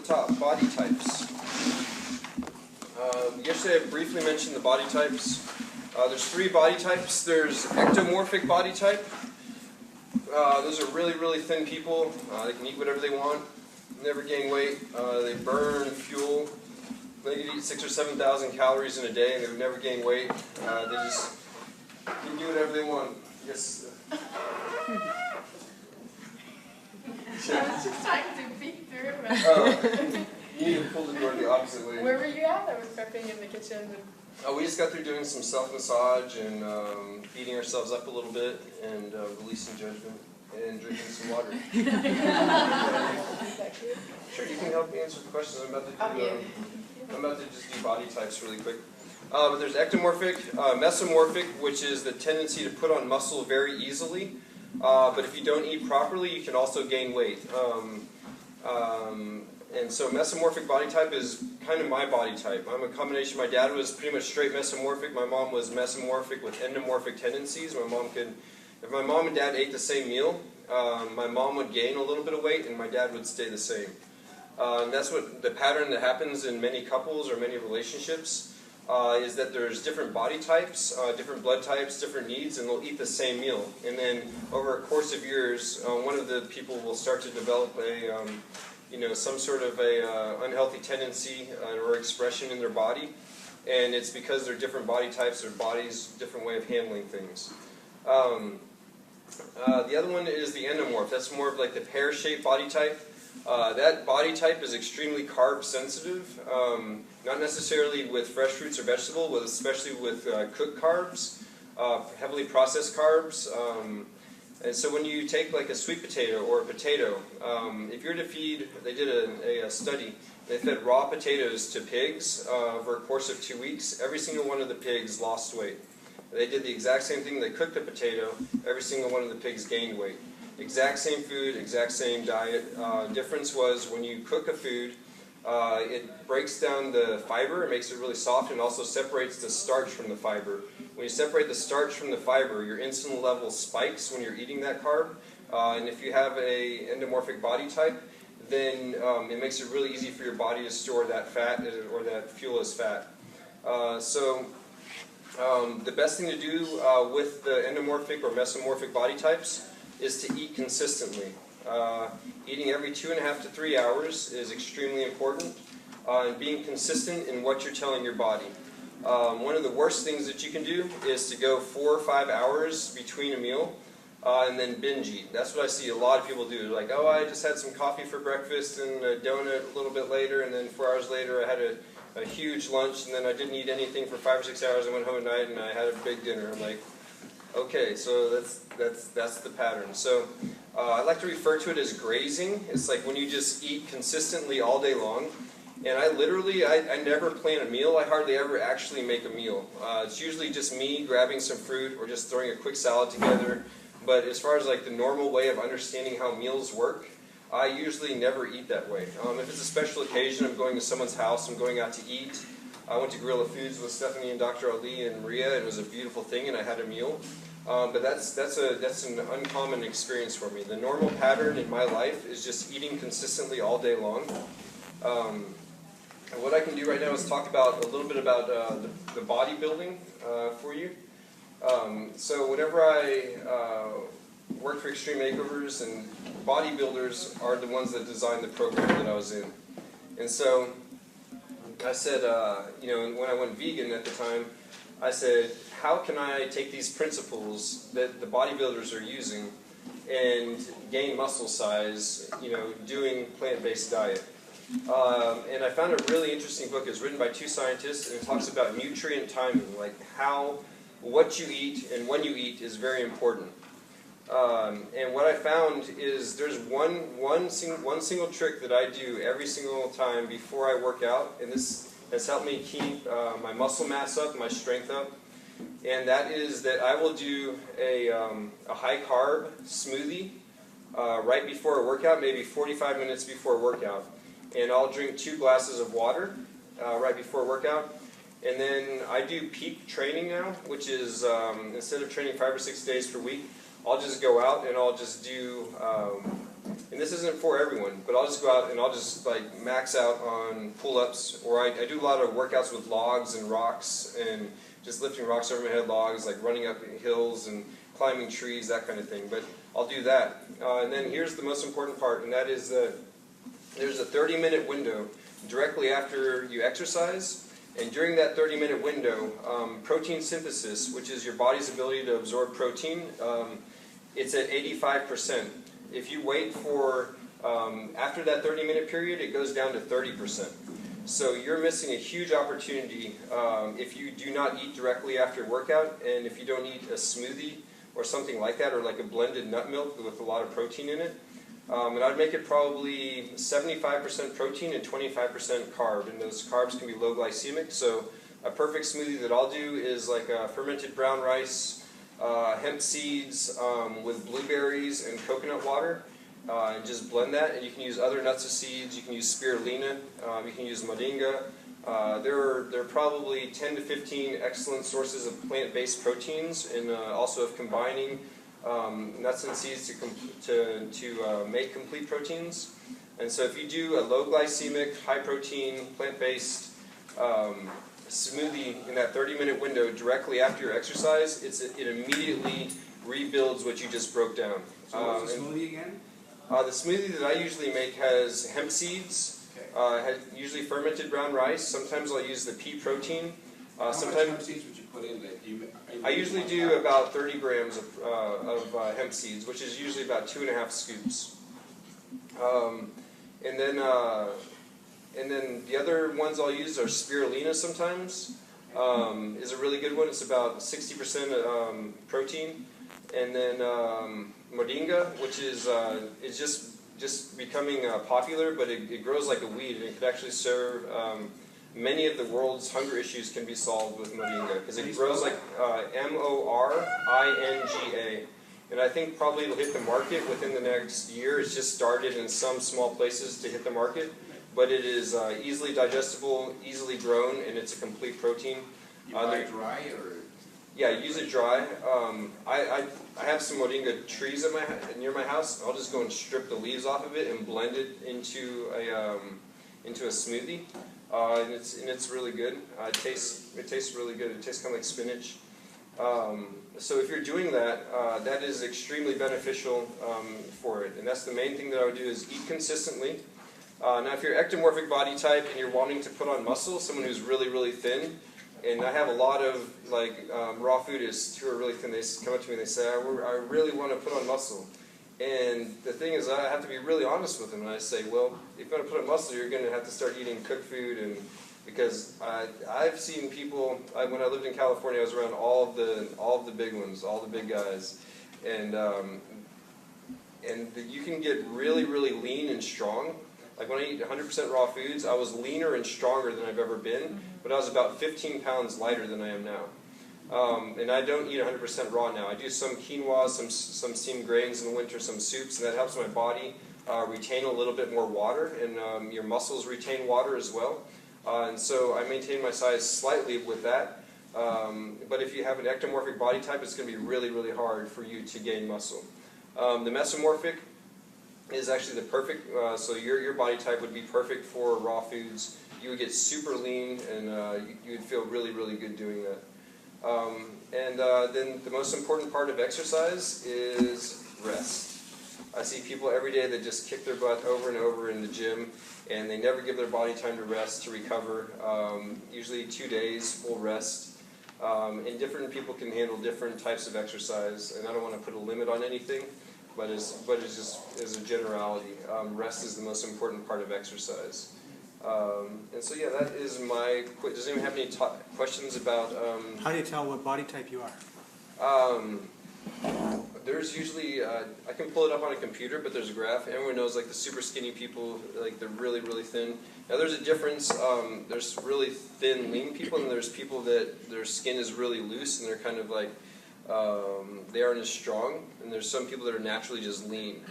top, body types. Yesterday I briefly mentioned the body types. There's 3 body types. There's ectomorphic body type. Those are really, really thin people. They can eat whatever they want, never gain weight. They burn fuel. They can eat 6,000 or 7,000 calories in a day and they would never gain weight. They just can do whatever they want. Yes. I was just trying to peek through. You need to pull the door the opposite way. Where were you at? I was prepping in the kitchen. We just got through doing some self-massage and beating ourselves up a little bit and releasing judgment and drinking some water. Sure, you can help me answer the questions. I'm about to just do body types really quick. But there's ectomorphic, mesomorphic, which is the tendency to put on muscle very easily. But if you don't eat properly, you can also gain weight. And so mesomorphic body type is kind of my body type. I'm a combination. My dad was pretty much straight mesomorphic. My mom was mesomorphic with endomorphic tendencies. If my mom and dad ate the same meal, my mom would gain a little bit of weight and my dad would stay the same. And that's what the pattern that happens in many couples or many relationships is that there's different body types, different blood types, different needs, and they'll eat the same meal. And then over a course of years, one of the people will start to develop some sort of a unhealthy tendency or expression in their body, and it's because they're different body types, their body's different way of handling things. The other one is the endomorph. That's more of like the pear-shaped body type. That body type is extremely carb sensitive, not necessarily with fresh fruits or vegetables, but especially with cooked carbs, heavily processed carbs. And so when you take like a sweet potato or a potato, if you're to feed, they did a study, they fed raw potatoes to pigs over a course of 2 weeks. Every single one of the pigs lost weight. They did the exact same thing. They cooked the potato. Every single one of the pigs gained weight. Exact same food, exact same diet. Difference was when you cook a food, it breaks down the fiber, it makes it really soft, and also separates the starch from the fiber. When you separate the starch from the fiber, your insulin level spikes when you're eating that carb. And if you have a endomorphic body type, then it makes it really easy for your body to store that fat or that fuel as fat. The best thing to do with the endomorphic or mesomorphic body types is to eat consistently. Eating every 2.5 to 3 hours is extremely important, and being consistent in what you're telling your body. One of the worst things that you can do is to go 4 or 5 hours between a meal and then binge eat. That's what I see a lot of people do. Like, oh, I just had some coffee for breakfast and a donut a little bit later, and then 4 hours later I had a huge lunch, and then I didn't eat anything for 5 or 6 hours. I went home at night and I had a big dinner. I'm like, okay, so that's the pattern. So I like to refer to it as grazing. It's like when you just eat consistently all day long. And I never plan a meal. I hardly ever actually make a meal. It's usually just me grabbing some fruit or just throwing a quick salad together. But as far as like the normal way of understanding how meals work, I usually never eat that way. If it's a special occasion, I'm going to someone's house, I'm going out to eat. I went to Gorilla Foods with Stephanie and Dr. Ali and Maria, and it was a beautiful thing, and I had a meal. But that's an uncommon experience for me. The normal pattern in my life is just eating consistently all day long. And what I can do right now is talk about a little bit about the bodybuilding for you. So whenever I worked for Extreme Makeovers, and bodybuilders are the ones that designed the program that I was in. And so I said, when I went vegan at the time, I said, how can I take these principles that the bodybuilders are using and gain muscle size, doing plant-based diet? And I found a really interesting book. It's written by 2 scientists, and it talks about nutrient timing, like how what you eat and when you eat is very important. And what I found is there's one single trick that I do every single time before I work out, and this has helped me keep my muscle mass up, my strength up. And that is that I will do a high-carb smoothie right before a workout, maybe 45 minutes before a workout. And I'll drink 2 glasses of water right before a workout. And then I do peak training now, which is instead of training 5 or 6 days per week, I'll just go out and I'll just do, and this isn't for everyone, but I'll just go out and I'll just like max out on pull-ups, or I do a lot of workouts with logs and rocks and just lifting rocks over my head, logs, like running up hills and climbing trees, that kind of thing. But I'll do that. And then here's the most important part, and that is that there's a 30-minute window directly after you exercise. And during that 30-minute window, protein synthesis, which is your body's ability to absorb protein, it's at 85%. If you wait for, after that 30-minute period, it goes down to 30%. So you're missing a huge opportunity if you do not eat directly after a workout, and if you don't eat a smoothie or something like that, or like a blended nut milk with a lot of protein in it. And I'd make it probably 75% protein and 25% carb, and those carbs can be low glycemic. So a perfect smoothie that I'll do is like fermented brown rice, hemp seeds with blueberries and coconut water, and just blend that. And you can use other nuts or seeds. You can use spirulina. You can use moringa. There are probably 10 to 15 excellent sources of plant-based proteins, and also of combining nuts and seeds to make complete proteins. And so if you do a low glycemic, high protein, plant-based smoothie in that 30-minute window directly after your exercise, it immediately rebuilds what you just broke down. So what's the smoothie again? The smoothie that I usually make has hemp seeds, has usually fermented brown rice. Sometimes I'll use the pea protein. How much hemp seeds would you put in there? I usually do about 30 grams of hemp seeds, which is usually about 2.5 scoops. And then the other ones I'll use are spirulina sometimes. Is a really good one. It's about 60% protein. And then moringa, which is just becoming popular, but it grows like a weed, and it could actually serve many of the world's hunger issues can be solved with moringa, because it grows like Moringa, and I think probably it'll hit the market within the next year. It's just started in some small places to hit the market, but it is easily digestible, easily grown, and it's a complete protein. You buy it dry, or? Yeah, use it dry. I have some moringa trees near my house. I'll just go and strip the leaves off of it and blend it into a smoothie, and it's really good. It tastes really good. It tastes kind of like spinach. So if you're doing that, that is extremely beneficial for it, and that's the main thing that I would do is eat consistently. Now, if you're ectomorphic body type and you're wanting to put on muscle, someone who's really, really thin. And I have a lot of raw foodists who are really thin. They come up to me and they say, I really want to put on muscle. And the thing is, I have to be really honest with them. And I say, well, if you're going to put on muscle, you're going to have to start eating cooked food. And because I've seen people, when I lived in California, I was around all of the big ones, all the big guys. And you can get really, really lean and strong. Like when I eat 100% raw foods, I was leaner and stronger than I've ever been, but I was about 15 pounds lighter than I am now. And I don't eat 100% raw now. I do some quinoa, some steamed grains in the winter, some soups, and that helps my body retain a little bit more water, and your muscles retain water as well. And so I maintain my size slightly with that. But if you have an ectomorphic body type, it's going to be really, really hard for you to gain muscle. The mesomorphic is actually the perfect, so your body type would be perfect for raw foods. You would get super lean, and you would feel really, really good doing that. Then the most important part of exercise is rest. I see people every day that just kick their butt over and over in the gym, and they never give their body time to rest, to recover. Usually 2 days, full rest. And different people can handle different types of exercise, and I don't want to put a limit on anything. But it's just as a generality, rest is the most important part of exercise. And so yeah, that is my. Does anyone have any questions about? How do you tell what body type you are? There's usually I can pull it up on a computer, but there's a graph. Everyone knows like the super skinny people, like they're really, really thin. Now there's a difference. There's really thin, lean people, and there's people that their skin is really loose and they're kind of like. They aren't as strong, and there's some people that are naturally just lean.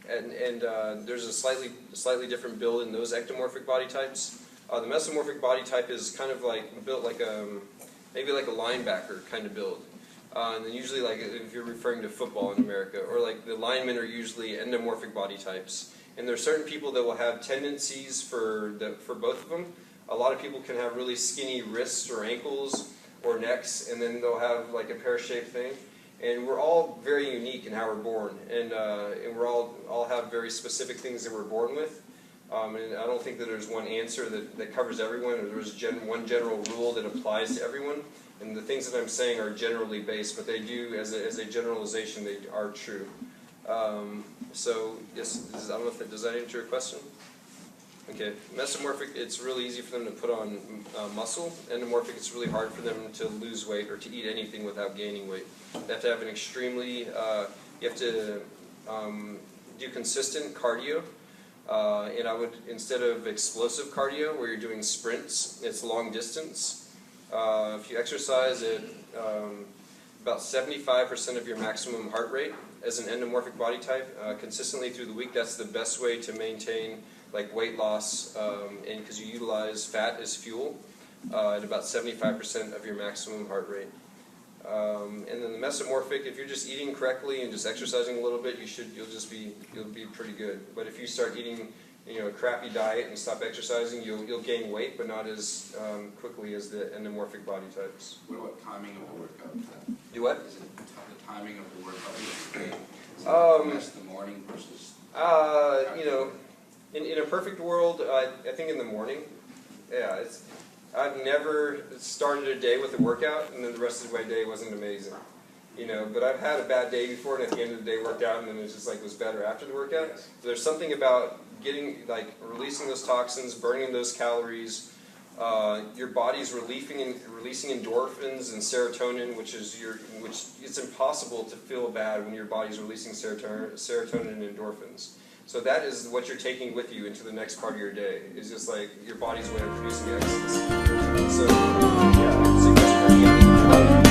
There's a slightly different build in those ectomorphic body types. The mesomorphic body type is kind of like built like maybe like a linebacker kind of build. And then usually, like if you're referring to football in America, or like the linemen are usually endomorphic body types. And there are certain people that will have tendencies for both of them. A lot of people can have really skinny wrists or ankles or necks, and then they'll have like a pear-shaped thing. And we're all very unique in how we're born, and we're all have very specific things that we're born with. And I don't think that there's one answer that covers everyone, or there's one general rule that applies to everyone. And the things that I'm saying are generally based, but they do, as a generalization, they are true. So yes, I don't know if does that answer your question? Okay, mesomorphic, it's really easy for them to put on muscle. Endomorphic, it's really hard for them to lose weight or to eat anything without gaining weight. They have to have an extremely, you have to do consistent cardio. And I would, instead of explosive cardio, where you're doing sprints, it's long distance. If you exercise at about 75% of your maximum heart rate as an endomorphic body type, consistently through the week, that's the best way to maintain like weight loss, and because you utilize fat as fuel at about 75% of your maximum heart rate. And then the mesomorphic, if you're just eating correctly and just exercising a little bit, you'll be pretty good. But if you start eating, a crappy diet and stop exercising, you'll gain weight, but not as quickly as the endomorphic body types. What about timing of the workout? Do what? Is it the timing of the workout? Is it the morning versus? In a perfect world, I think in the morning. Yeah, I've never started a day with a workout and then the rest of my day wasn't amazing. But I've had a bad day before, and at the end of the day worked out, and then it just was better after the workout. Yes. So there's something about releasing those toxins, burning those calories. Your body's releasing endorphins and serotonin, which it's impossible to feel bad when your body's releasing serotonin and endorphins. So that is what you're taking with you into the next part of your day. It's just like your body's way of producing ecstasy. So yeah, I suggest